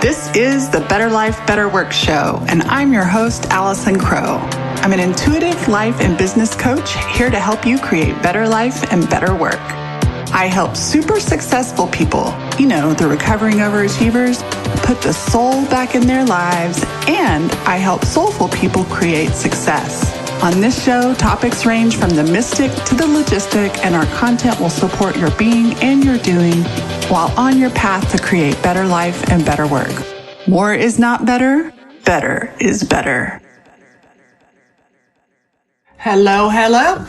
This is the Better Life, Better Work show, and I'm your host, Allison Crow. I'm an intuitive life and business coach here to help you create better life and better work. I help super successful people, the recovering overachievers, put the soul back in their lives, and I help soulful people create success. On this show, topics range from the mystic to the logistic, and our content will support your being and your doing while on your path to create better life and better work. More is not better. Better is better. Hello.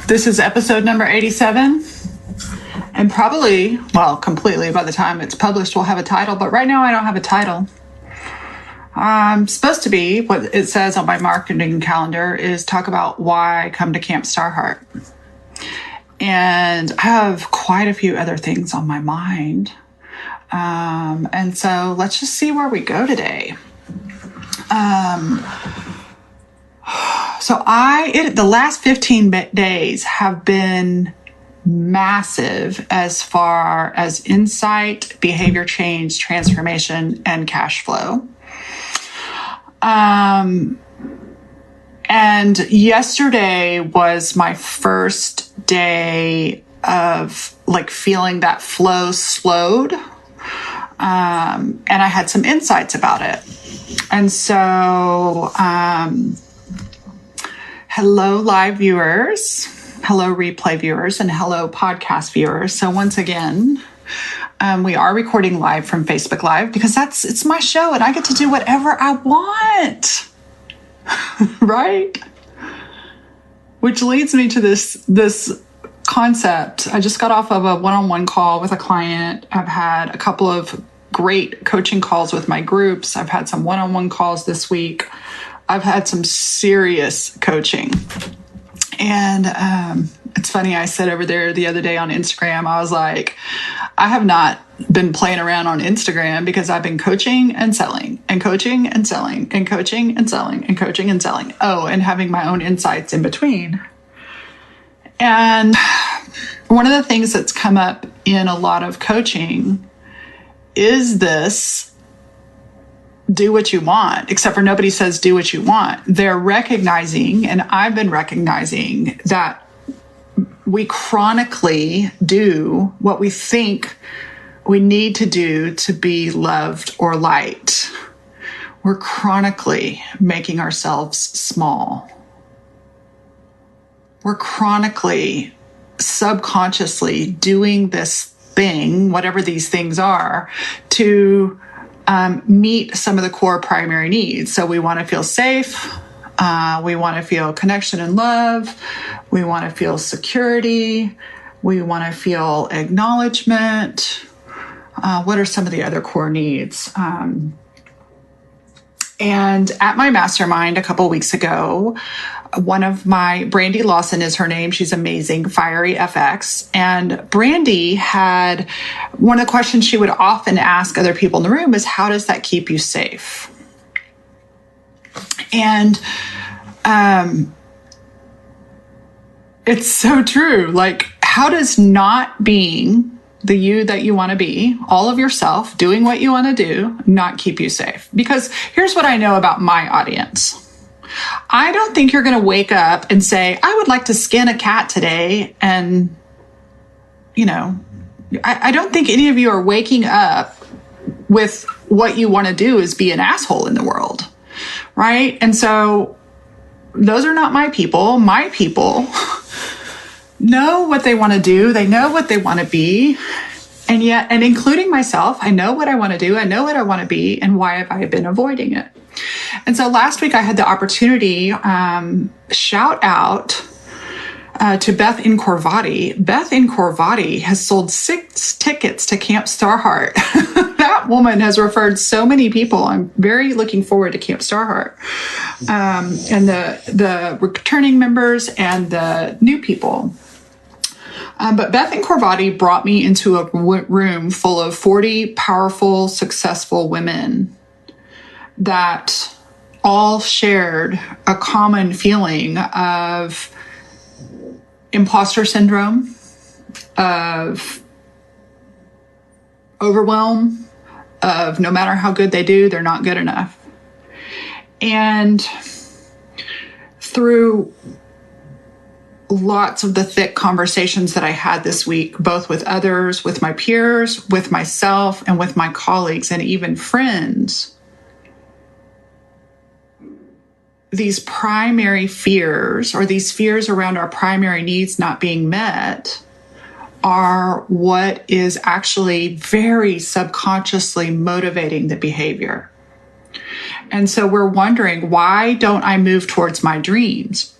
This is episode number 87. And probably, completely by the time it's published, we'll have a title. But right now I don't have a title. I'm supposed to be, what it says on my marketing calendar is talk about why I come to Camp Starheart. And I have quite a few other things on my mind. And so let's just see where we go today. The last 15 days have been massive as far as insight, behavior change, transformation, and cash flow. And yesterday was my first day of feeling that flow slowed. And I had some insights about it. And so, hello live viewers, hello replay viewers, and hello podcast viewers. So once again, we are recording live from Facebook Live because it's my show and I get to do whatever I want, right? Which leads me to this concept. I just got off of a one-on-one call with a client. I've had a couple of great coaching calls with my groups. I've had some one-on-one calls this week. I've had some serious coaching. And it's funny, I said over there the other day on Instagram, I was like, I have not been playing around on Instagram because I've been coaching and selling and coaching and selling and coaching and selling and coaching and selling. Oh, and having my own insights in between. And one of the things that's come up in a lot of coaching is this do what you want, except for nobody says do what you want. They're recognizing, and I've been recognizing, that we chronically do what we think we need to do to be loved or liked. We're chronically making ourselves small. We're chronically, subconsciously doing this thing, whatever these things are, to meet some of the core primary needs. So we want to feel safe. We want to feel connection and love. We want to feel security. We want to feel acknowledgement. What are some of the other core needs? And at my mastermind a couple weeks ago, one of my, Brandy Lawson is her name. She's amazing, Fiery FX. And Brandy had, one of the questions she would often ask other people in the room is, how does that keep you safe? And it's so true. How does not being the you that you want to be, all of yourself, doing what you want to do, not keep you safe? Because here's what I know about my audience. I don't think you're going to wake up and say, I would like to skin a cat today. And, I don't think any of you are waking up with what you want to do is be an asshole in the world. Right. And so those are not my people. My people know what they want to do. They know what they want to be. And yet, and including myself, I know what I want to do. I know what I want to be. And why have I been avoiding it? And so last week I had the opportunity, shout out to Beth in Corvati. Beth in Corvati has sold 6 tickets to Camp Starheart. That woman has referred so many people. I'm very looking forward to Camp Starheart. And the returning members and the new people. But Beth in Corvati brought me into a room full of 40 powerful, successful women that all shared a common feeling of imposter syndrome, of overwhelm, of no matter how good they do, they're not good enough. And through lots of the thick conversations that I had this week, both with others, with my peers, with myself, and with my colleagues, and even friends, these primary fears, or these fears around our primary needs not being met, are what is actually very subconsciously motivating the behavior. And so we're wondering, why don't I move towards my dreams?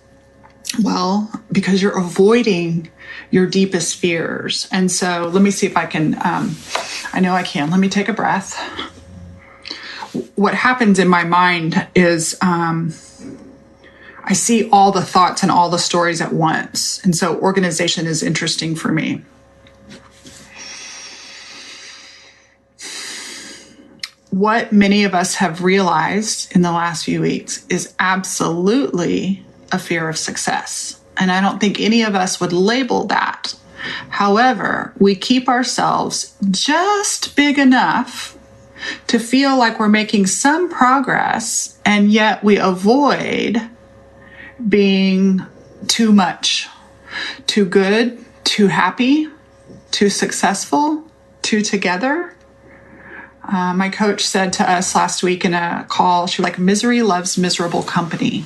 Well, because you're avoiding your deepest fears. And so let me see if I can, I know I can. Let me take a breath. What happens in my mind is I see all the thoughts and all the stories at once. And so organization is interesting for me. What many of us have realized in the last few weeks is absolutely a fear of success. And I don't think any of us would label that. However, we keep ourselves just big enough to feel like we're making some progress, and yet we avoid being too much, too good, too happy, too successful, too together. My coach said to us last week in a call, she was like, misery loves miserable company.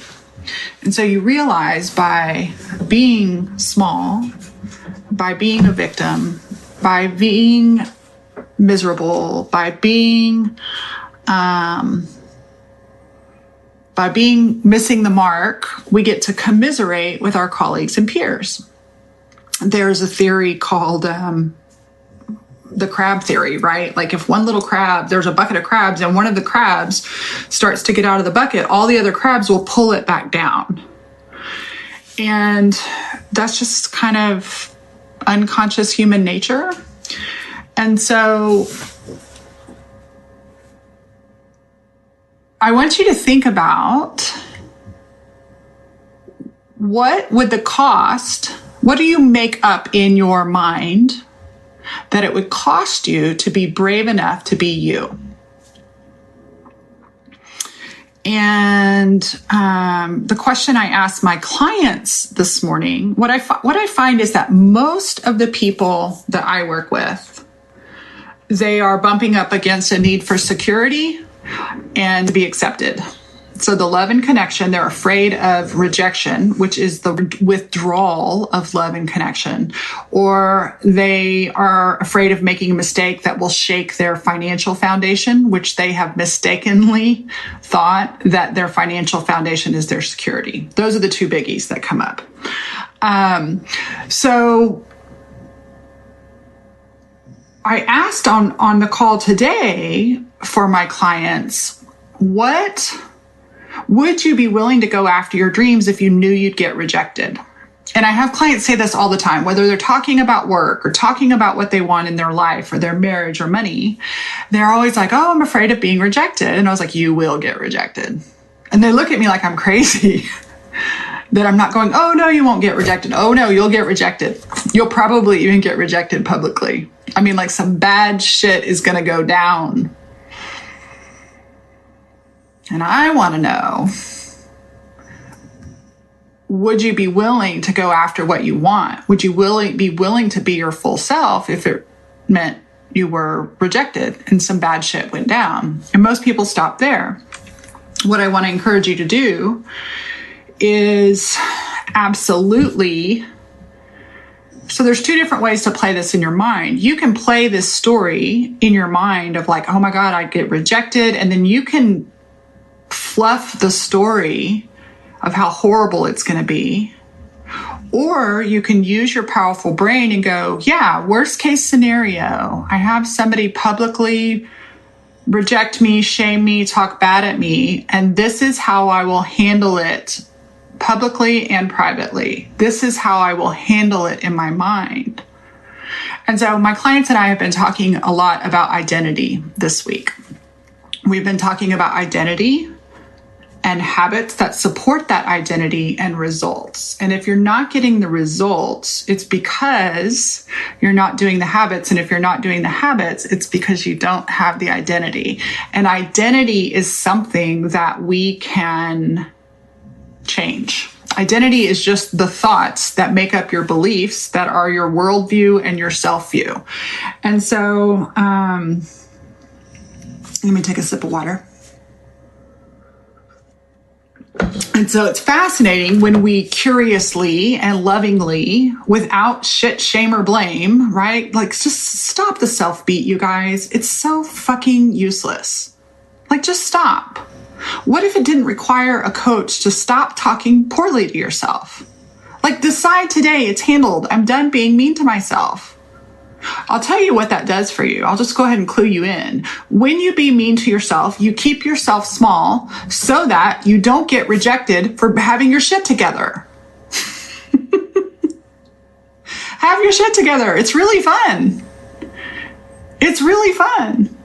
And so you realize by being small, by being a victim, by being miserable, by being missing the mark, we get to commiserate with our colleagues and peers. There's a theory called the crab theory, right? Like if one little crab, there's a bucket of crabs and one of the crabs starts to get out of the bucket, all the other crabs will pull it back down. And that's just kind of unconscious human nature. And so I want you to think about what would the cost, what do you make up in your mind that it would cost you to be brave enough to be you? And the question I asked my clients this morning, what I find is that most of the people that I work with, they are bumping up against a need for security and to be accepted. So the love and connection, they're afraid of rejection, which is the withdrawal of love and connection, or they are afraid of making a mistake that will shake their financial foundation, which they have mistakenly thought that their financial foundation is their security. Those are the two biggies that come up. So I asked on the call today for my clients, what would you be willing to go after your dreams if you knew you'd get rejected? And I have clients say this all the time, whether they're talking about work or talking about what they want in their life or their marriage or money, they're always like, oh, I'm afraid of being rejected. And I was like, you will get rejected. And they look at me like I'm crazy, that I'm not going, oh, no, you won't get rejected. Oh, no, you'll get rejected. You'll probably even get rejected publicly. I mean, like some bad shit is going to go down. And I want to know, would you be willing to go after what you want? Would you be willing to be your full self if it meant you were rejected and some bad shit went down? And most people stop there. What I want to encourage you to do is absolutely. So there's two different ways to play this in your mind. You can play this story in your mind of like, oh my God, I'd get rejected. And then you can fluff the story of how horrible it's going to be. Or you can use your powerful brain and go, yeah, worst case scenario, I have somebody publicly reject me, shame me, talk bad at me, and this is how I will handle it publicly and privately. This is how I will handle it in my mind. And so my clients and I have been talking a lot about identity this week. We've been talking about identity and habits that support that identity and results. And if you're not getting the results, it's because you're not doing the habits. And if you're not doing the habits, it's because you don't have the identity. And identity is something that we can change. Identity is just the thoughts that make up your beliefs, that are your worldview and your self-view. And so, let me take a sip of water. And so it's fascinating when we curiously and lovingly, without shit, shame, or blame, right? Like, just stop the self-beat, you guys. It's so fucking useless. Like, just stop. What if it didn't require a coach to stop talking poorly to yourself? Like, decide today, it's handled. I'm done being mean to myself. I'll tell you what that does for you. I'll just go ahead and clue you in. When you be mean to yourself, you keep yourself small so that you don't get rejected for having your shit together. Have your shit together. It's really fun. It's really fun.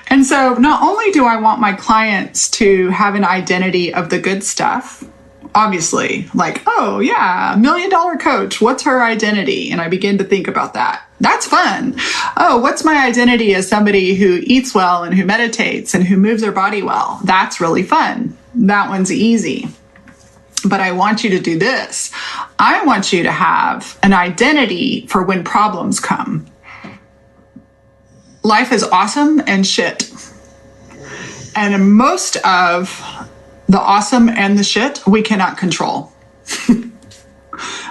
And so not only do I want my clients to have an identity of the good stuff, obviously, like, oh yeah, $1 million coach, what's her identity? And I begin to think about that. That's fun. Oh, what's my identity as somebody who eats well and who meditates and who moves their body well? That's really fun. That one's easy. But I want you to do this. I want you to have an identity for when problems come. Life is awesome and shit. And most of the awesome and the shit we cannot control.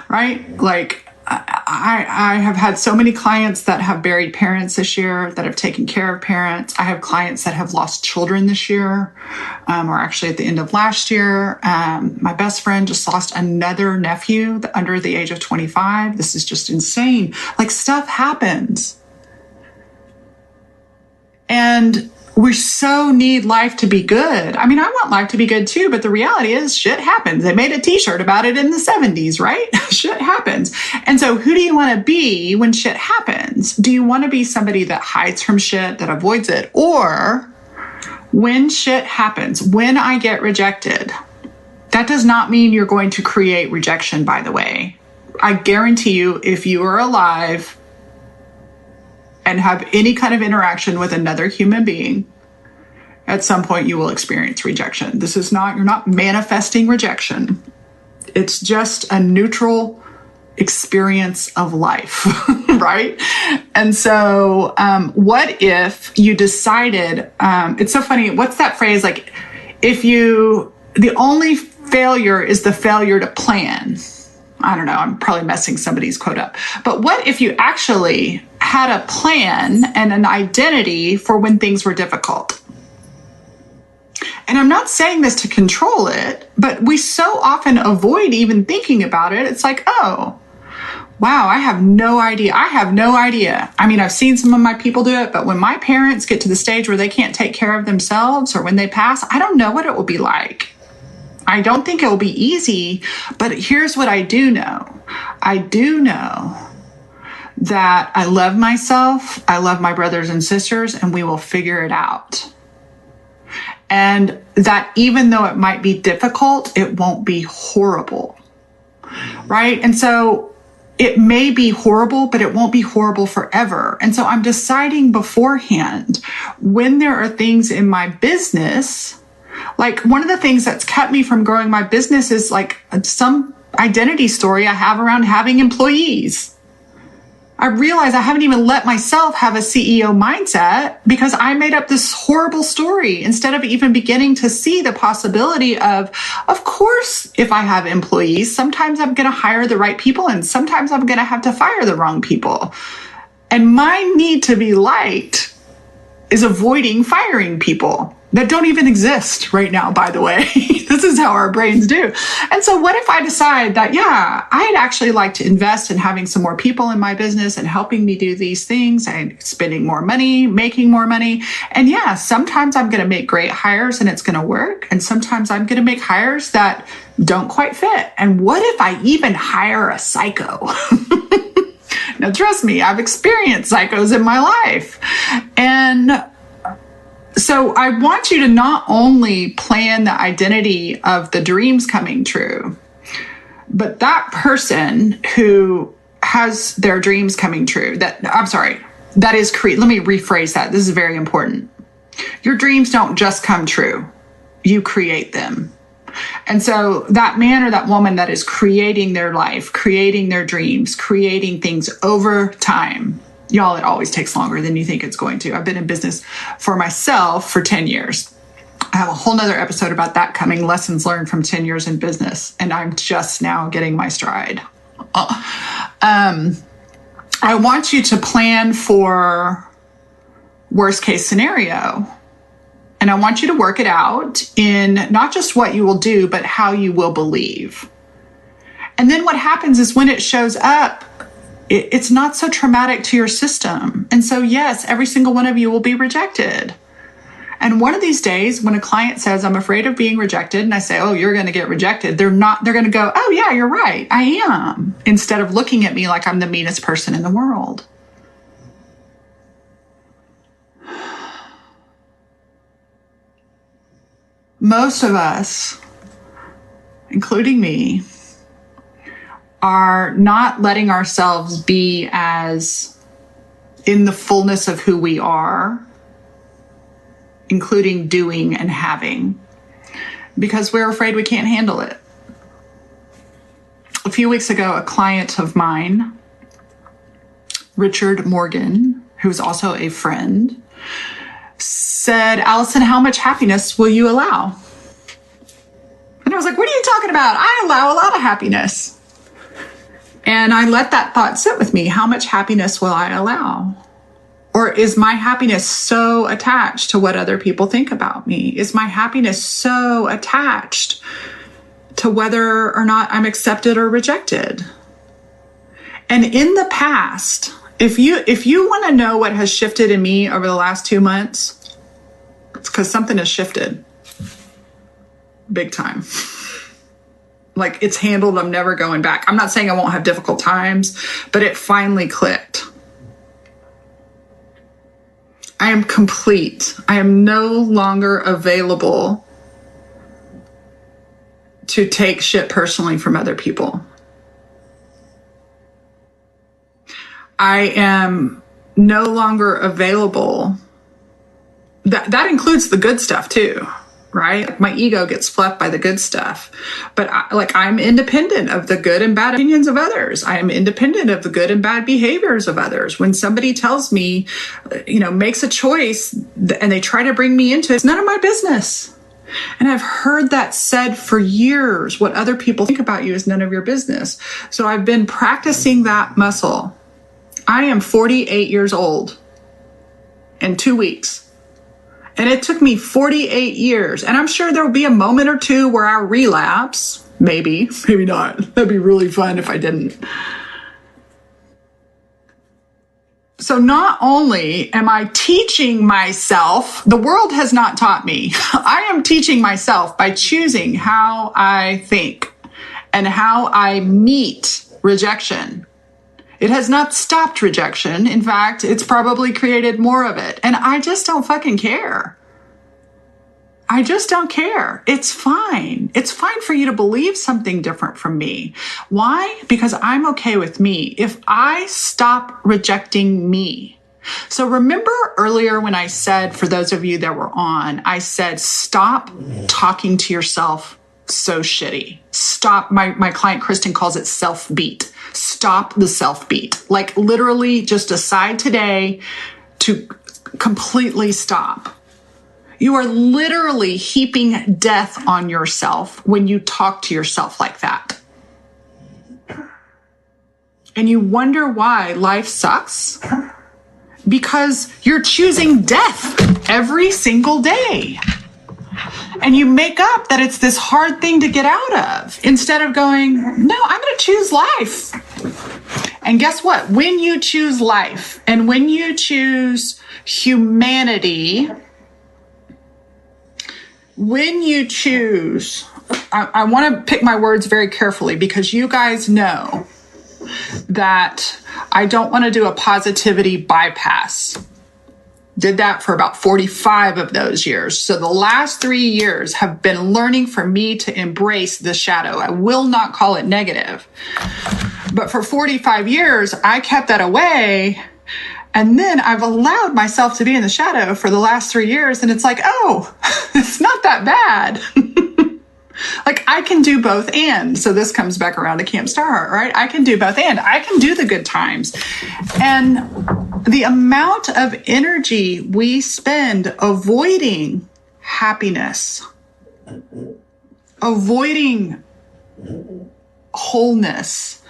Right? Like, I have had so many clients that have buried parents this year, that have taken care of parents. I have clients that have lost children this year, or actually at the end of last year. My best friend just lost another nephew under the age of 25. This is just insane. Like, stuff happens. And we so need life to be good. I mean, I want life to be good too, but the reality is shit happens. They made a t-shirt about it in the 70s, right? Shit happens. And so who do you want to be when shit happens? Do you want to be somebody that hides from shit, that avoids it? Or when shit happens, when I get rejected, that does not mean you're going to create rejection, by the way. I guarantee you, if you are alive and have any kind of interaction with another human being, at some point you will experience rejection. This is not, you're not manifesting rejection. It's just a neutral experience of life, right? And so what if you decided, it's so funny, what's that phrase? Like, the only failure is the failure to plan. I don't know, I'm probably messing somebody's quote up. But what if you actually had a plan and an identity for when things were difficult? And I'm not saying this to control it, but we so often avoid even thinking about it. It's like, oh, wow, I have no idea. I mean, I've seen some of my people do it, but when my parents get to the stage where they can't take care of themselves, or when they pass, I don't know what it will be like. I don't think it will be easy, but here's what I do know. I do know that I love myself, I love my brothers and sisters, and we will figure it out. And that even though it might be difficult, it won't be horrible, right? And so it may be horrible, but it won't be horrible forever. And so I'm deciding beforehand when there are things in my business. Like, one of the things that's kept me from growing my business is like some identity story I have around having employees. I realize I haven't even let myself have a CEO mindset because I made up this horrible story instead of even beginning to see the possibility of course, if I have employees, sometimes I'm going to hire the right people and sometimes I'm going to have to fire the wrong people. And my need to be liked is avoiding firing people that don't even exist right now, by the way. This is how our brains do. And so what if I decide that, yeah, I'd actually like to invest in having some more people in my business and helping me do these things and spending more money, making more money. And yeah, sometimes I'm going to make great hires and it's going to work. And sometimes I'm going to make hires that don't quite fit. And what if I even hire a psycho? Now, trust me, I've experienced psychos in my life. And So I want you to not only plan the identity of the dreams coming true, but that person who has their dreams coming true, let me rephrase that. This is very important. Your dreams don't just come true. You create them. And so that man or that woman that is creating their life, creating their dreams, creating things over time, y'all, it always takes longer than you think it's going to. I've been in business for myself for 10 years. I have a whole nother episode about that coming, lessons learned from 10 years in business. And I'm just now getting my stride. I want you to plan for worst case scenario. And I want you to work it out in not just what you will do, but how you will believe. And then what happens is when it shows up, it's not so traumatic to your system. And so, yes, every single one of you will be rejected. And one of these days, when a client says, I'm afraid of being rejected, and I say, oh, you're going to get rejected, they're going to go, oh, yeah, you're right, I am, instead of looking at me like I'm the meanest person in the world. Most of us, including me, are not letting ourselves be as in the fullness of who we are, including doing and having, because we're afraid we can't handle it. A few weeks ago, a client of mine, Richard Morgan, who's also a friend, said, Allison, how much happiness will you allow? And I was like, what are you talking about? I allow a lot of happiness. And I let that thought sit with me. How much happiness will I allow? Or is my happiness so attached to what other people think about me? Is my happiness so attached to whether or not I'm accepted or rejected? And in the past, if you want to know what has shifted in me over the last 2 months, it's because something has shifted big time. Like, it's handled. I'm never going back. I'm not saying I won't have difficult times, but it finally clicked. I am complete. I am no longer available to take shit personally from other people. I am no longer available. That includes the good stuff too, right? My ego gets fluffed by the good stuff. But I'm independent of the good and bad opinions of others. I am independent of the good and bad behaviors of others. When somebody tells me, makes a choice and they try to bring me into it, it's none of my business. And I've heard that said for years. What other people think about you is none of your business. So I've been practicing that muscle. I am 48 years old in 2 weeks. And it took me 48 years. And I'm sure there will be a moment or two where I relapse. Maybe not. That'd be really fun if I didn't. So not only am I teaching myself, the world has not taught me. I am teaching myself by choosing how I think and how I meet rejection. It has not stopped rejection. In fact, it's probably created more of it. And I just don't fucking care. I just don't care. It's fine. It's fine for you to believe something different from me. Why? Because I'm okay with me. If I stop rejecting me. So remember earlier when I said, for those of you that were on, I said, stop talking to yourself so shitty. Stop. My client Kristen calls it self-beat. Stop the self-beat. Like literally just decide today to completely stop. You are literally heaping death on yourself when you talk to yourself like that. And you wonder why life sucks? Because you're choosing death every single day. And you make up that it's this hard thing to get out of instead of going, no, I'm going to choose life. And guess what? When you choose life and when you choose humanity, when you choose, I want to pick my words very carefully because you guys know that I don't want to do a positivity bypass. Did that for about 45 of those years. So the last 3 years have been learning for me to embrace the shadow. I will not call it negative. But for 45 years, I kept that away. And then I've allowed myself to be in the shadow for the last 3 years. And it's like, oh, it's not that bad. Like I can do both and. So this comes back around to Camp Starheart, right? I can do both and. I can do the good times. And the amount of energy we spend avoiding happiness, avoiding wholeness,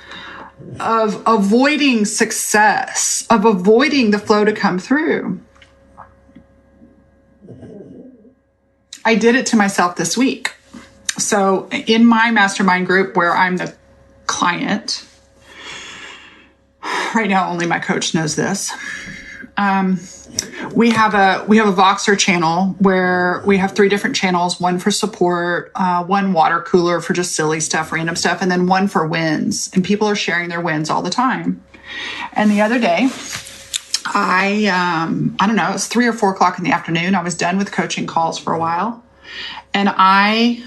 of avoiding success, of avoiding the flow to come through. I did it to myself this week. So in my mastermind group where I'm the client, right now only my coach knows this. We have a Voxer channel where we have 3 different channels, one for support, one water cooler for just silly stuff, random stuff, and then one for wins. And people are sharing their wins all the time. And the other day, I don't know, it was 3 or 4 o'clock in the afternoon. I was done with coaching calls for a while. And I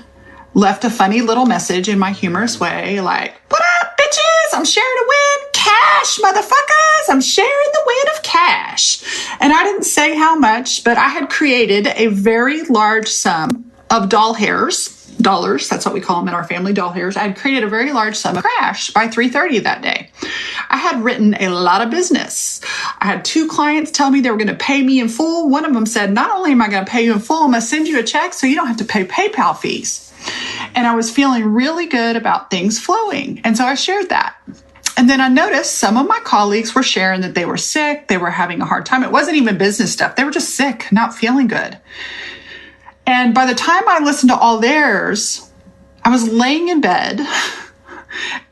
left a funny little message in my humorous way, like, what up, bitches? I'm sharing a win. Cash, motherfuckers. I'm sharing the win of cash. And I didn't say how much, but I had created a very large sum of dollars. That's what we call them in our family, doll hairs. I had created a very large sum of cash by 3:30 that day. I had written a lot of business. I had 2 clients tell me they were going to pay me in full. One of them said, not only am I going to pay you in full, I'm going to send you a check so you don't have to pay PayPal fees. And I was feeling really good about things flowing. And so I shared that. And then I noticed some of my colleagues were sharing that they were sick. They were having a hard time. It wasn't even business stuff. They were just sick, not feeling good. And by the time I listened to all theirs, I was laying in bed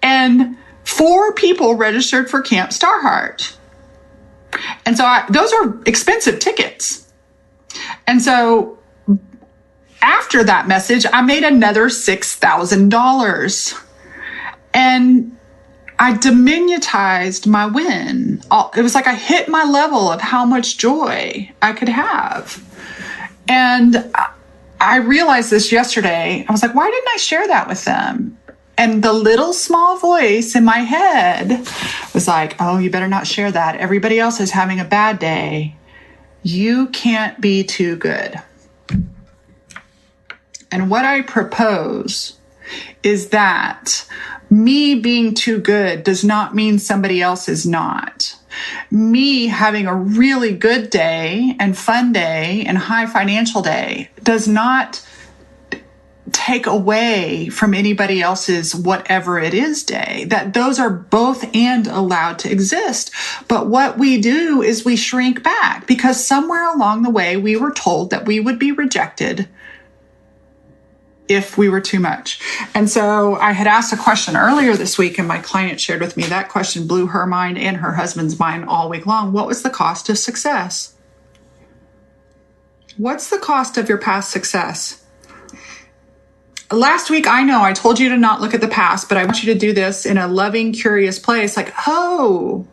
and 4 people registered for Camp Starheart. And so those are expensive tickets. And so after that message, I made another $6,000. And I diminutized my win. It was like I hit my level of how much joy I could have. And I realized this yesterday. I was like, why didn't I share that with them? And the little small voice in my head was like, oh, you better not share that. Everybody else is having a bad day. You can't be too good. And what I propose is that me being too good does not mean somebody else is not. Me having a really good day and fun day and high financial day does not take away from anybody else's whatever it is day. That those are both and allowed to exist. But what we do is we shrink back because somewhere along the way we were told that we would be rejected if we were too much. And so I had asked a question earlier this week and my client shared with me that question blew her mind and her husband's mind all week long. What was the cost of success? What's the cost of your past success? Last week, I know I told you to not look at the past, but I want you to do this in a loving, curious place. Like, oh,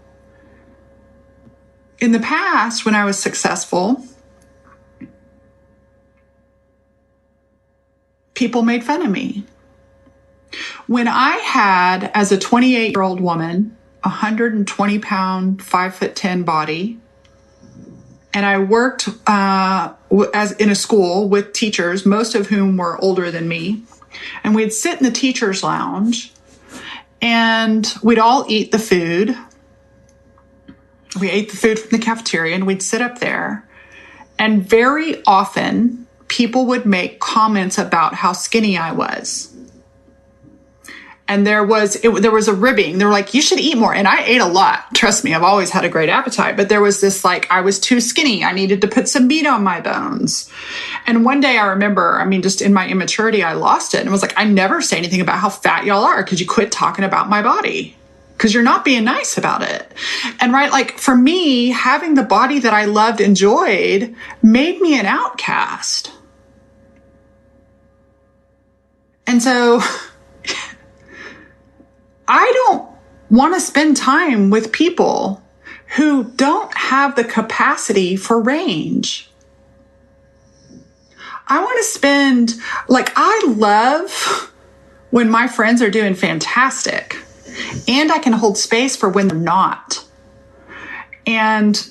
in the past, when I was successful, people made fun of me. When I had, as a 28-year-old woman, 120-pound, 5'10" body, and I worked as in a school with teachers, most of whom were older than me, and we'd sit in the teacher's lounge, and we'd all eat the food. We ate the food from the cafeteria, and we'd sit up there, and very often people would make comments about how skinny I was. And there was a ribbing. They were like, you should eat more. And I ate a lot. Trust me, I've always had a great appetite. But there was this like, I was too skinny. I needed to put some meat on my bones. And one day I remember, just in my immaturity, I lost it. And was like, I never say anything about how fat y'all are. Could you quit talking about my body? Because you're not being nice about it. And right, like for me, having the body that I loved, enjoyed, made me an outcast. And so I don't want to spend time with people who don't have the capacity for range. I want to spend, I love when my friends are doing fantastic, and I can hold space for when they're not. And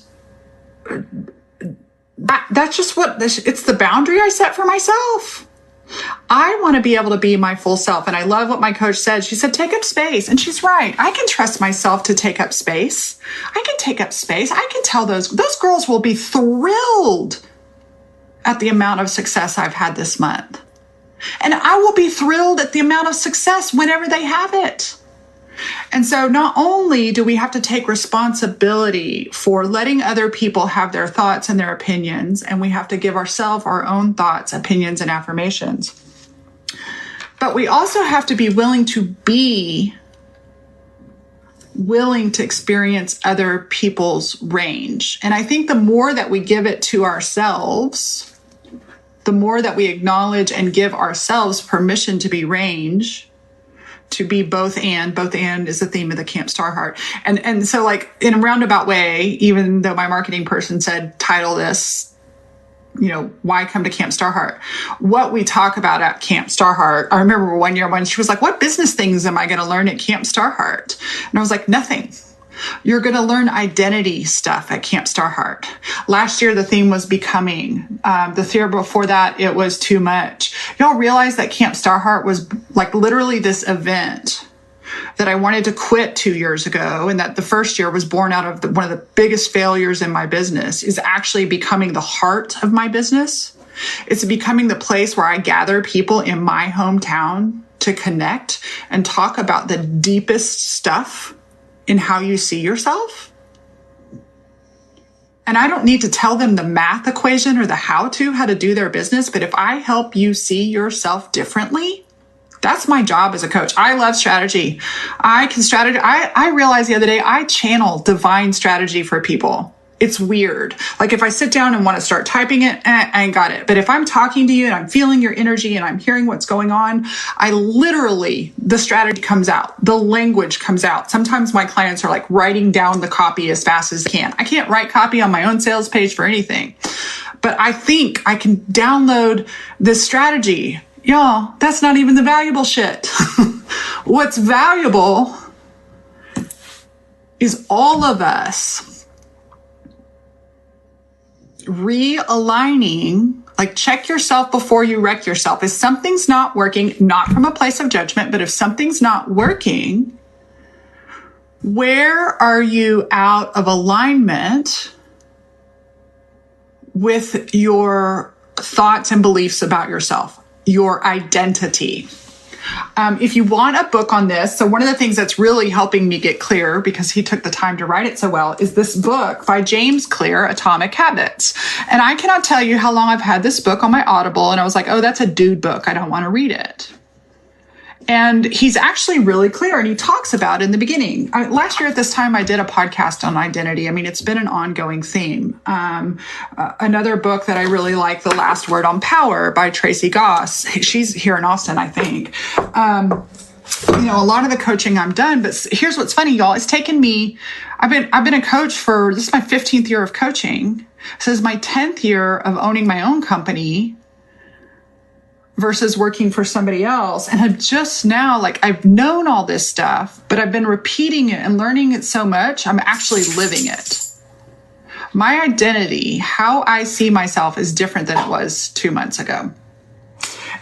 that's just it's the boundary I set for myself. I want to be able to be my full self. And I love what my coach said. She said, take up space. And she's right. I can trust myself to take up space. I can take up space. I can tell those girls will be thrilled at the amount of success I've had this month. And I will be thrilled at the amount of success whenever they have it. And so not only do we have to take responsibility for letting other people have their thoughts and their opinions, and we have to give ourselves our own thoughts, opinions, and affirmations, but we also have to be willing to experience other people's range. And I think the more that we give it to ourselves, the more that we acknowledge and give ourselves permission to be range, to be both and is the theme of the Camp Starheart. And so in a roundabout way, even though my marketing person said, title this, why come to Camp Starheart? What we talk about at Camp Starheart, I remember one year when she was like, what business things am I going to learn at Camp Starheart? And I was like, nothing. You're going to learn identity stuff at Camp Starheart. Last year, the theme was becoming. The year before that, it was too much. Y'all realize that Camp Starheart was literally this event that I wanted to quit 2 years ago, and that the first year was born out of one of the biggest failures in my business is actually becoming the heart of my business. It's becoming the place where I gather people in my hometown to connect and talk about the deepest stuff in how you see yourself. And I don't need to tell them the math equation or the how to do their business. But if I help you see yourself differently, that's my job as a coach. I love strategy. I can strategy. I realized the other day, I channel divine strategy for people. It's weird. If I sit down and want to start typing it, I ain't got it. But if I'm talking to you and I'm feeling your energy and I'm hearing what's going on, the strategy comes out. The language comes out. Sometimes my clients are writing down the copy as fast as they can. I can't write copy on my own sales page for anything. But I think I can download this strategy. Y'all, that's not even the valuable shit. What's valuable is all of us realigning, check yourself before you wreck yourself. If something's not working, not from a place of judgment, but if something's not working, where are you out of alignment with your thoughts and beliefs about yourself, your identity? If you want a book on this, so one of the things that's really helping me get clear, because he took the time to write it so well, is this book by James Clear, Atomic Habits. And I cannot tell you how long I've had this book on my Audible, and I was like, oh, that's a dude book. I don't want to read it. And he's actually really clear, and he talks about in the beginning. Last year at this time, I did a podcast on identity. I mean, it's been an ongoing theme. Another book that I really like, The Last Word on Power by Tracy Goss. She's here in Austin, I think. A lot of the coaching I'm done, but here's what's funny, y'all. It's taken me, I've been a coach this is my 15th year of coaching. This is my 10th year of owning my own company versus working for somebody else. And I'm just now, I've known all this stuff, but I've been repeating it and learning it so much, I'm actually living it. My identity, how I see myself, is different than it was 2 months ago.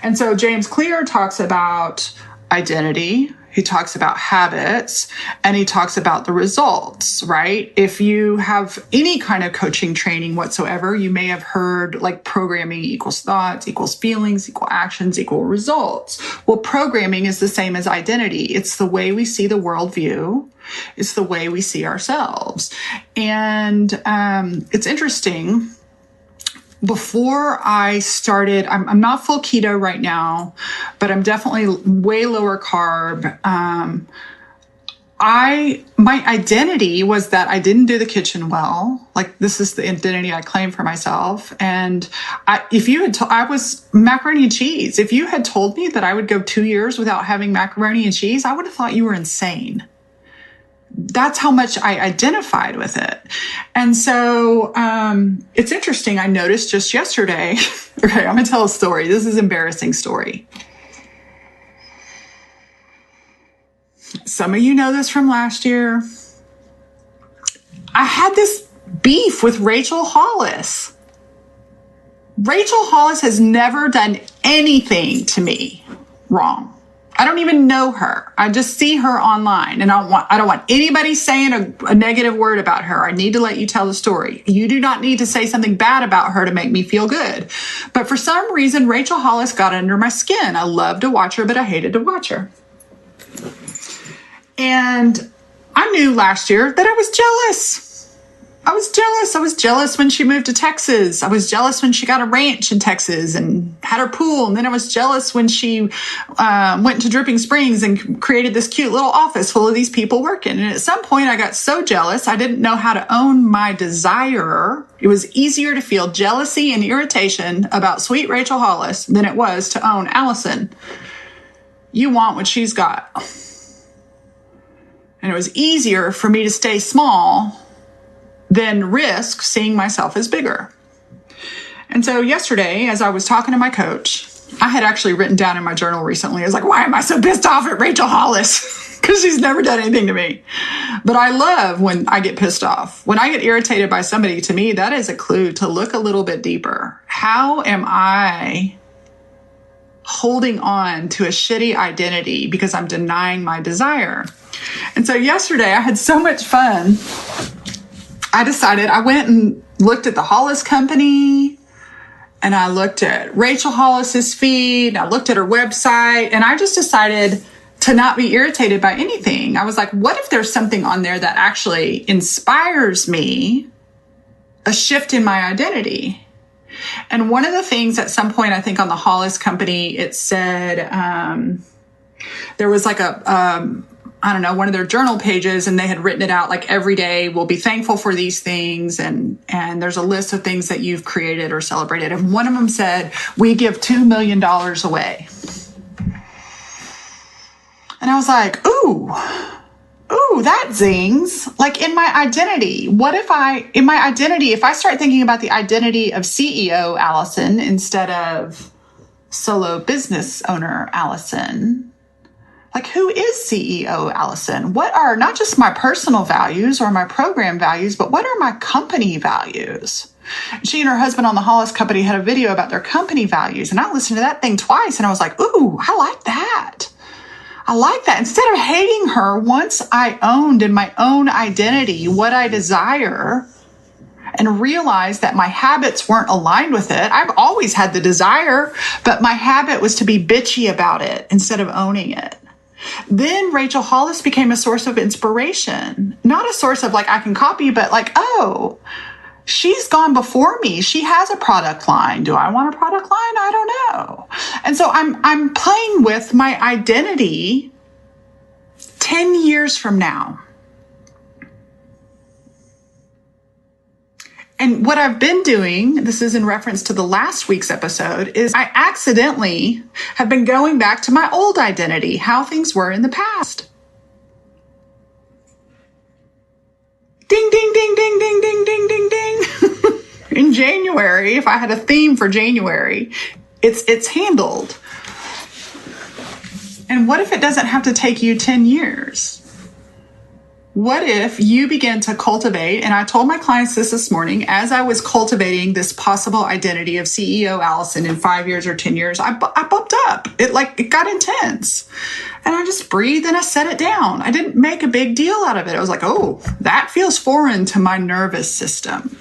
And so James Clear talks about identity. He talks about habits, and he talks about the results, right? If you have any kind of coaching training whatsoever, you may have heard programming equals thoughts, equals feelings, equal actions, equal results. Well, programming is the same as identity. It's the way we see the worldview. It's the way we see ourselves. And it's interesting. Before I started, I'm not full keto right now, but I'm definitely way lower carb. My identity was that I didn't do the kitchen well. This is the identity I claim for myself. And I was macaroni and cheese. If you had told me that I would go 2 years without having macaroni and cheese, I would have thought you were insane. that's how much I identified with it. And so it's interesting. I noticed just yesterday, okay, I'm going to tell a story. This is an embarrassing story. Some of you know this from last year. I had this beef with Rachel Hollis. Rachel Hollis has never done anything to me wrong. I don't even know her. I just see her online, and I don't want anybody saying a negative word about her. I need to let you tell the story. You do not need to say something bad about her to make me feel good. But for some reason, Rachel Hollis got under my skin. I love to watch her, but I hated to watch her. And I knew last year that I was jealous. I was jealous when she moved to Texas. I was jealous when she got a ranch in Texas and had her pool. And then I was jealous when she went to Dripping Springs and created this cute little office full of these people working. And at some point I got so jealous, I didn't know how to own my desire. It was easier to feel jealousy and irritation about sweet Rachel Hollis than it was to own Allison. You want what she's got. And it was easier for me to stay small than risk seeing myself as bigger. And so yesterday, as I was talking to my coach, I had actually written down in my journal recently, I was like, why am I so pissed off at Rachel Hollis? Because she's never done anything to me. But I love when I get pissed off. When I get irritated by somebody, to me, that is a clue to look a little bit deeper. How am I holding on to a shitty identity because I'm denying my desire? And so yesterday, I had so much fun. I decided, I went and looked at the Hollis Company, and I looked at Rachel Hollis's feed, and I looked at her website, and I just decided to not be irritated by anything. I was like, what if there's something on there that actually inspires me, a shift in my identity? And one of the things at some point, I think on the Hollis Company, it said, there was like one of their journal pages, and they had written it out like every day, we'll be thankful for these things. And there's a list of things that you've created or celebrated. And one of them said, we give $2 million away. And I was like, ooh, that zings. Like in my identity, if I start thinking about the identity of CEO Allison instead of solo business owner Allison, like, who is CEO Allison? What are not just my personal values or my program values, but what are my company values? She and her husband on the Hollis Company had a video about their company values, and I listened to that thing twice, and I was like, ooh, I like that. I like that. Instead of hating her, once I owned in my own identity what I desire and realized that my habits weren't aligned with it. I've always had the desire, but my habit was to be bitchy about it instead of owning it. Then Rachel Hollis became a source of inspiration, not a source of like, I can copy, but like, oh, she's gone before me. She has a product line. Do I want a product line? I don't know. And so I'm playing with my identity 10 years from now. And what I've been doing, this is in reference to the last week's episode, is I accidentally have been going back to my old identity, how things were in the past. Ding, ding, ding, ding, ding, ding, ding, ding, ding. In January, if I had a theme for January, it's handled. And what if it doesn't have to take you 10 years? What if you begin to cultivate, and I told my clients this morning, as I was cultivating this possible identity of CEO Allison in 5 years or 10 years, I bumped up. It got intense. And I just breathed and I set it down. I didn't make a big deal out of it. I was like, oh, that feels foreign to my nervous system.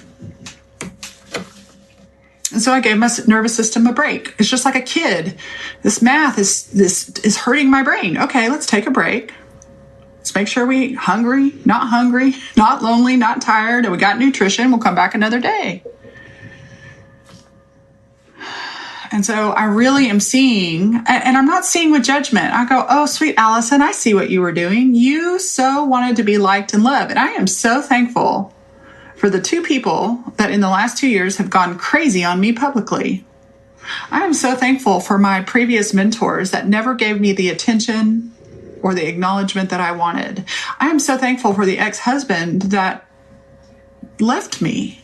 And so I gave my nervous system a break. It's just like a kid. This math is hurting my brain. Okay, let's take a break. Let's make sure we hungry, not lonely, not tired, and we got nutrition. We'll come back another day. And so I really am seeing, and I'm not seeing with judgment. I go, oh, sweet Allison, I see what you were doing. You so wanted to be liked and loved. And I am so thankful for the two people that in the last 2 years have gone crazy on me publicly. I am so thankful for my previous mentors that never gave me the attention or the acknowledgement that I wanted. I am so thankful for the ex-husband that left me.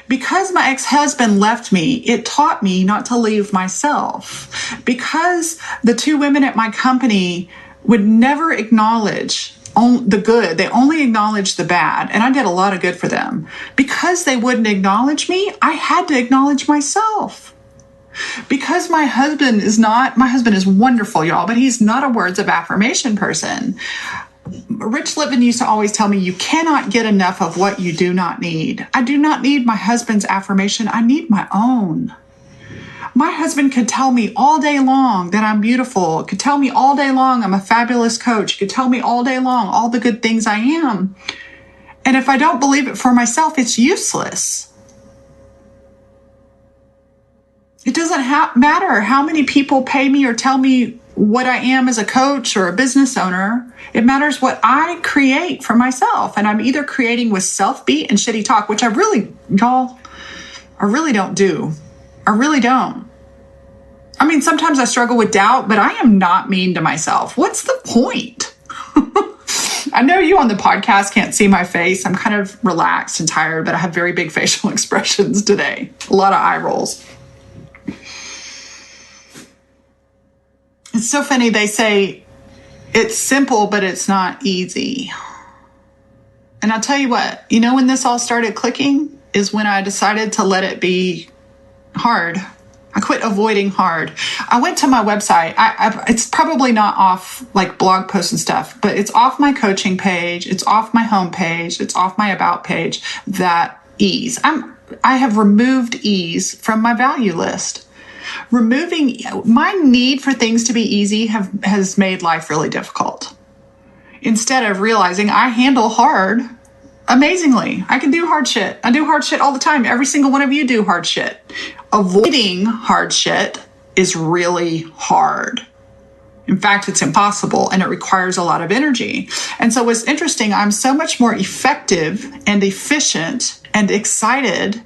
Because my ex-husband left me, it taught me not to leave myself. Because the two women at my company would never acknowledge the good. They only acknowledged the bad. And I did a lot of good for them. Because they wouldn't acknowledge me, I had to acknowledge myself. Because my husband is wonderful, y'all, but he's not a words of affirmation person. Rich Lippman used to always tell me, you cannot get enough of what you do not need. I do not need my husband's affirmation. I need my own. My husband could tell me all day long that I'm beautiful. Could tell me all day long I'm a fabulous coach. Could tell me all day long all the good things I am. And if I don't believe it for myself, it's useless. It doesn't matter how many people pay me or tell me what I am as a coach or a business owner. It matters what I create for myself. And I'm either creating with self-beat and shitty talk, which I really don't do. I really don't. I mean, sometimes I struggle with doubt, but I am not mean to myself. What's the point? I know you on the podcast can't see my face. I'm kind of relaxed and tired, but I have very big facial expressions today. A lot of eye rolls. It's so funny. They say it's simple, but it's not easy. And I'll tell you what, when this all started clicking is when I decided to let it be hard. I quit avoiding hard. I went to my website. It's probably not off like blog posts and stuff, but it's off my coaching page. It's off my home page. It's off my about page. That ease. I have removed ease from my value list. Removing my need for things to be easy has made life really difficult. Instead of realizing I handle hard amazingly. I can do hard shit. I do hard shit all the time. Every single one of you do hard shit. Avoiding hard shit is really hard. In fact, it's impossible and it requires a lot of energy. And so what's interesting, I'm so much more effective and efficient and excited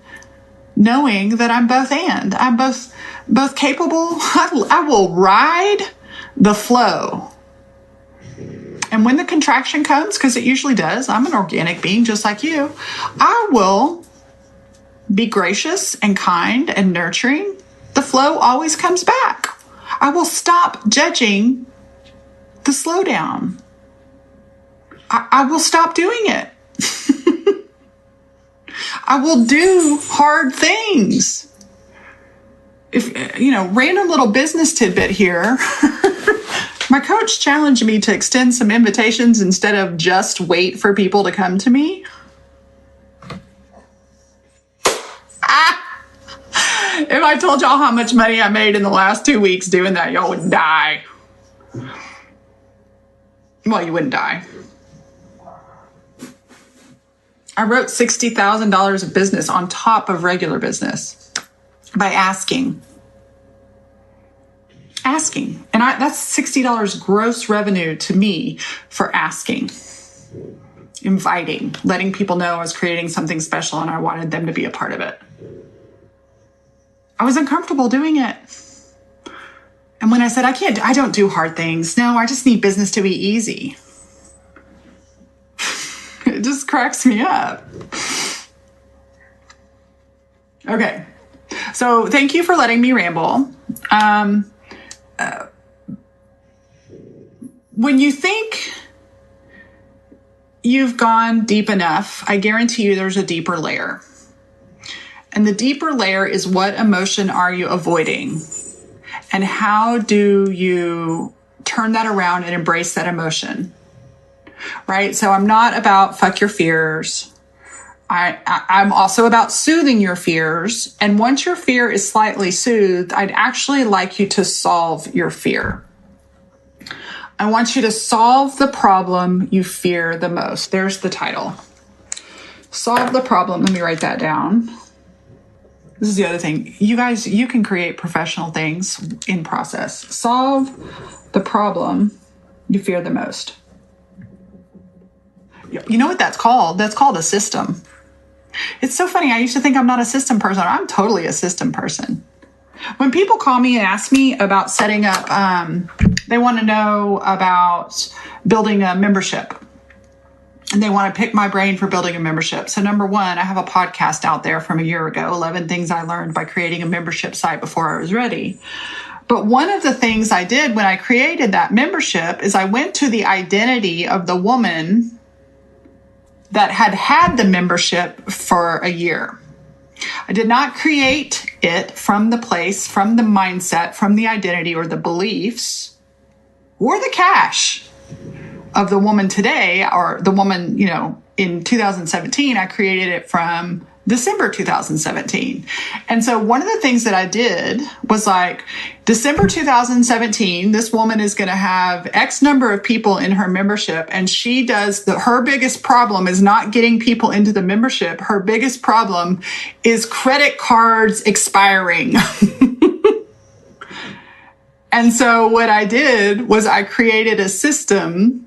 knowing that I'm both and. I'm both capable. I will ride the flow. And when the contraction comes, because it usually does, I'm an organic being just like you, I will be gracious and kind and nurturing. The flow always comes back. I will stop judging the slowdown. I will stop doing it. I will do hard things. If, random little business tidbit here. My coach challenged me to extend some invitations instead of just wait for people to come to me. If I told y'all how much money I made in the last 2 weeks doing that, y'all would die. Well, you wouldn't die. I wrote $60,000 of business on top of regular business by asking. And that's $60 gross revenue to me for asking, inviting, letting people know I was creating something special and I wanted them to be a part of it. I was uncomfortable doing it. And when I said, I don't do hard things. No, I just need business to be easy. It just cracks me up. Okay. So thank you for letting me ramble. When you think you've gone deep enough, I guarantee you there's a deeper layer. And the deeper layer is what emotion are you avoiding? And how do you turn that around and embrace that emotion? Right? So I'm not about fuck your fears. I'm also about soothing your fears. And once your fear is slightly soothed, I'd actually like you to solve your fear. I want you to solve the problem you fear the most. There's the title. Solve the problem. Let me write that down. This is the other thing. You guys, you can create professional things in process. Solve the problem you fear the most. You know what that's called? That's called a system. It's so funny. I used to think I'm not a system person. I'm totally a system person. When people call me and ask me about setting up They want to know about building a membership. And they want to pick my brain for building a membership. So number one, I have a podcast out there from a year ago, 11 things I learned by creating a membership site before I was ready. But one of the things I did when I created that membership is I went to the identity of the woman that had the membership for a year. I did not create it from the place, from the mindset, from the identity or the beliefs or the cash of the woman today, or the woman, in 2017. I created it from December 2017. And so one of the things that I did was like, December 2017, this woman is going to have X number of people in her membership. And her biggest problem is not getting people into the membership. Her biggest problem is credit cards expiring. And so what I did was I created a system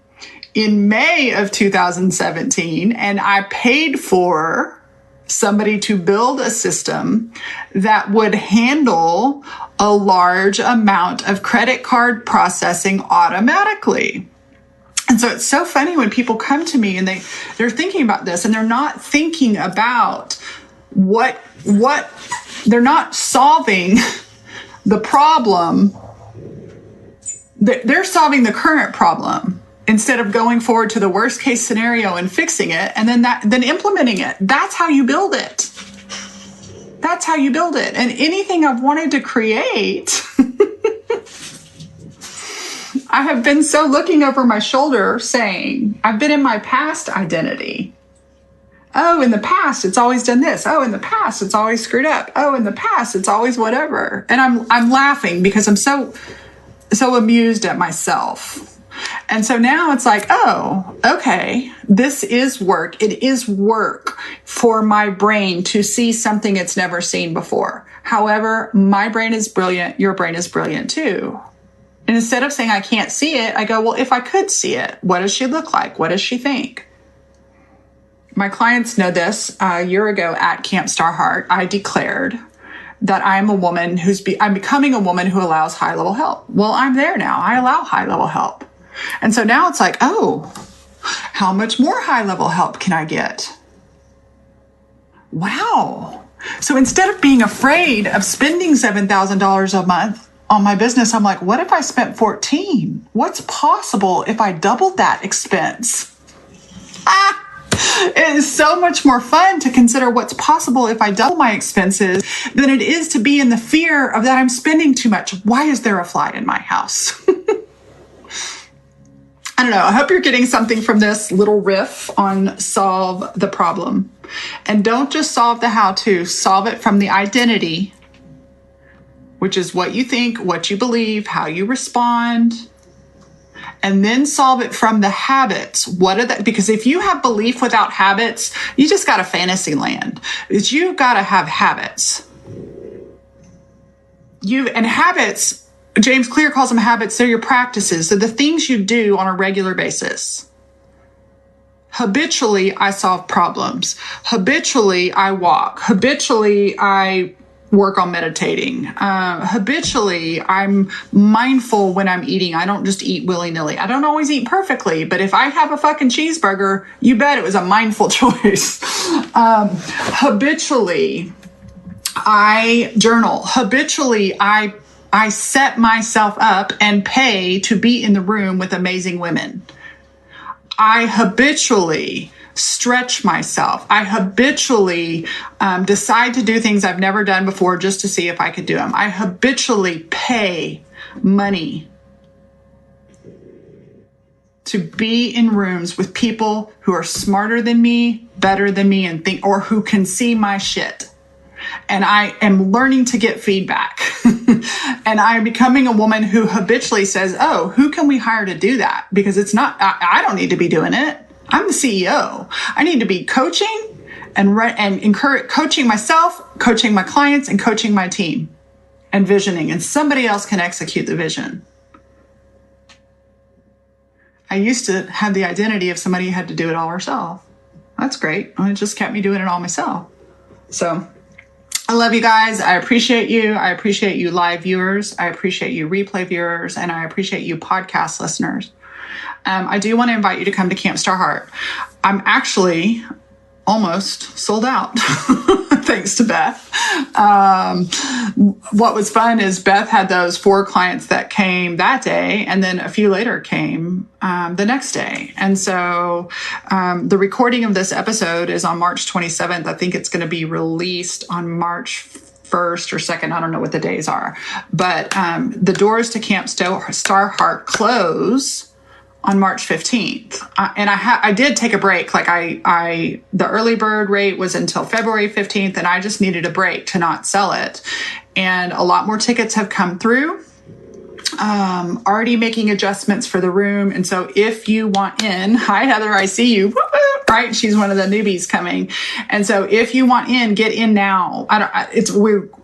in May of 2017, and I paid for somebody to build a system that would handle a large amount of credit card processing automatically. And so it's so funny when people come to me and they're thinking about this, and they're not thinking about what they're not solving the problem. They're solving the current problem instead of going forward to the worst case scenario and fixing it and then implementing it. That's how you build it. That's how you build it. And anything I've wanted to create, I have been so looking over my shoulder saying, I've been in my past identity. Oh, in the past, it's always done this. Oh, in the past, it's always screwed up. Oh, in the past, it's always whatever. And I'm laughing because I'm so amused at myself. And so now it's like, oh, okay, this is work. It is work for my brain to see something it's never seen before. However, my brain is brilliant. Your brain is brilliant too. And instead of saying I can't see it, I go, well, if I could see it, what does she look like? What does she think? My clients know this. A year ago at Camp Star Heart, I declared that I'm a woman I'm becoming a woman who allows high-level help. Well, I'm there now. I allow high-level help. And so now it's like, oh, how much more high-level help can I get? Wow. So instead of being afraid of spending $7,000 a month on my business, I'm like, what if I spent 14? What's possible if I doubled that expense? It is so much more fun to consider what's possible if I double my expenses than it is to be in the fear of that I'm spending too much. Why is there a fly in my house? I don't know. I hope you're getting something from this little riff on solve the problem. And don't just solve the how-to, solve it from the identity, which is what you think, what you believe, how you respond. And then solve it from the habits. Because if you have belief without habits, you just got a fantasy land. You've got to have habits. And habits, James Clear calls them habits. They're your practices. They're the things you do on a regular basis. Habitually, I solve problems. Habitually, I walk. Habitually, I work on meditating. Habitually, I'm mindful when I'm eating. I don't just eat willy-nilly. I don't always eat perfectly, but if I have a fucking cheeseburger, you bet it was a mindful choice. Habitually, I journal. Habitually, I set myself up and pay to be in the room with amazing women. I habitually stretch myself. I habitually decide to do things I've never done before just to see if I could do them. I habitually pay money to be in rooms with people who are smarter than me, better than me, or who can see my shit. And I am learning to get feedback. And I'm becoming a woman who habitually says, oh, who can we hire to do that? Because I don't need to be doing it. I'm the CEO. I need to be coaching and coaching myself, coaching my clients, and coaching my team and visioning. And somebody else can execute the vision. I used to have the identity of somebody who had to do it all herself. That's great. It just kept me doing it all myself. So I love you guys. I appreciate you. I appreciate you live viewers. I appreciate you replay viewers. And I appreciate you podcast listeners. I do want to invite you to come to Camp Star Heart. I'm actually almost sold out, thanks to Beth. What was fun is Beth had those 4 clients that came that day, and then a few later came the next day. And so the recording of this episode is on March 27th. I think it's going to be released on March 1st or 2nd. I don't know what the days are. But the doors to Camp Star Heart close on March 15th. And I did take a break. Like the early bird rate was until February 15th, and I just needed a break to not sell it. And a lot more tickets have come through. Already making adjustments for the room. And so if you want in, hi, Heather, I see you, right? She's one of the newbies coming. And so if you want in, get in now.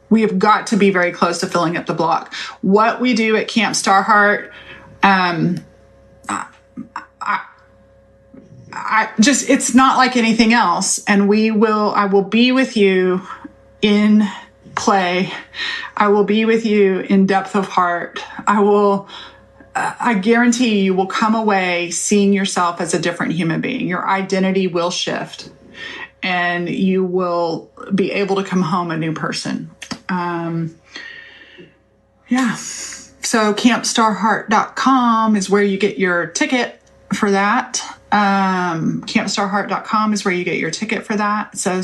We have got to be very close to filling up the block. What we do at Camp Star Heart, it's not like anything else. And I will be with you in play. I will be with you in depth of heart. I guarantee you will come away seeing yourself as a different human being. Your identity will shift and you will be able to come home a new person. So campstarheart.com is where you get your ticket for that. Campstarheart.com is where you get your ticket for that. So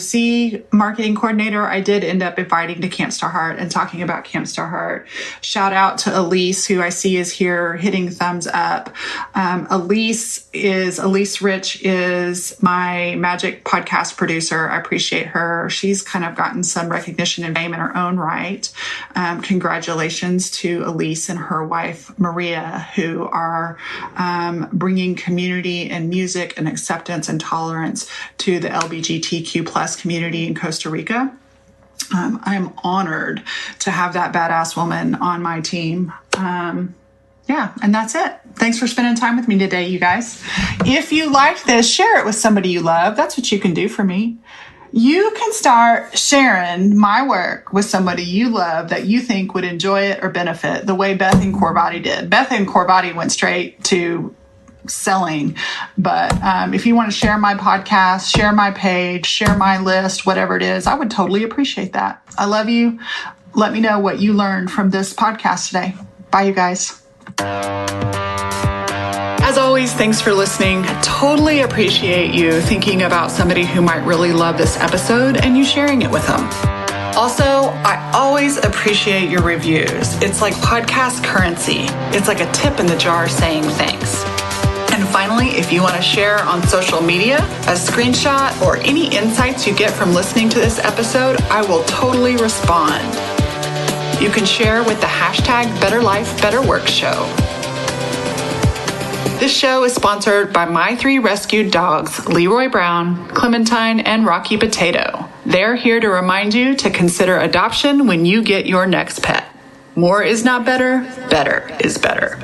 marketing coordinator, I did end up inviting to Camp Star Heart and talking about Camp Star Heart. Shout out to Elise, who I see is here hitting thumbs up. Elise Rich is my magic podcast producer. I appreciate her. She's kind of gotten some recognition and fame in her own right. Congratulations to Elise and her wife, Maria, who are bringing community and music and acceptance and tolerance to the LGBTQ plus community in Costa Rica. I am honored to have that badass woman on my team. And that's it. Thanks for spending time with me today, you guys. If you liked this, share it with somebody you love. That's what you can do for me. You can start sharing my work with somebody you love that you think would enjoy it or benefit the way Beth and Corbatti did. Beth and Corbatti went straight to selling. But if you want to share my podcast, share my page, share my list, whatever it is, I would totally appreciate that. I love you. Let me know what you learned from this podcast today. Bye, you guys. As always, thanks for listening. Totally appreciate you thinking about somebody who might really love this episode and you sharing it with them. Also, I always appreciate your reviews. It's like podcast currency. It's like a tip in the jar saying thanks. And finally, if you want to share on social media, a screenshot, or any insights you get from listening to this episode, I will totally respond. You can share with the hashtag Better Life, Better Work Show. This show is sponsored by my 3 rescued dogs, Leroy Brown, Clementine, and Rocky Potato. They're here to remind you to consider adoption when you get your next pet. More is not better, better is better.